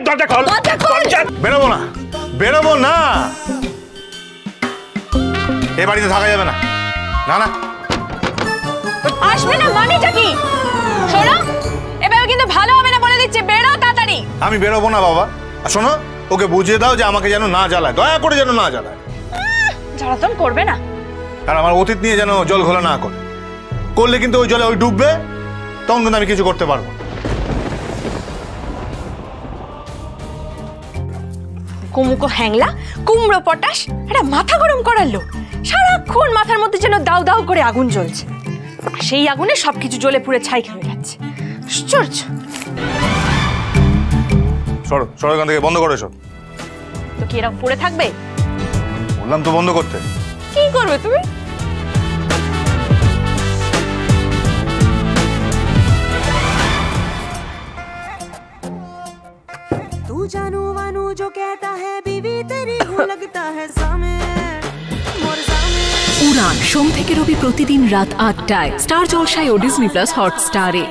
দরজা খোল। বেরোবো না, বেরোবো না, এ বাড়িতে থাকা যাবে না। না না আসবে না মানেটা কি? শোনো, এভাবে কিন্তু ভালো হবে না বলে দিচ্ছি, বেরো তাড়াতাড়ি। আমি বেরোবো না বাবা। আর শোনো, ওকে বুঝিয়ে দাও যে আমাকে যেন না জ্বালায়, দয়া করে যেন না জ্বালায়। জ্বালাতন করবে না, আর আমার অতীত নিয়ে যেন জল ঘোলা না করে। করলে কিন্তু ওই জলে ওই ডুববে, তখন কিন্তু আমি কিছু করতে পারবো। কুমুকো হ্যাংলা, কুমড়ো পটাশ, এটা মাথা গরম করার লোক। সারাক্ষণ মাথার মধ্যে যেন দাউ দাউ করে আগুন জ্বলছে, সেই আগুনে সবকিছু জ্বলে পুড়ে ছাই হয়ে যাচ্ছে। আশ্চর্য। সরো সরো এখান থেকে, বন্ধ করো এসব। তো কি এরকম পড়ে থাকবে? বললাম তো বন্ধ করতে। কি করবে তুমি? तू जानू वानू जो कहता है बीवी तेरी हूँ लगता है सामे मोर सामे। উড়ান সোম থেকে রবি প্রতিদিন রাত ৮টায় স্টার জলসায় ও ডিজনি প্লাস হটস্টারে।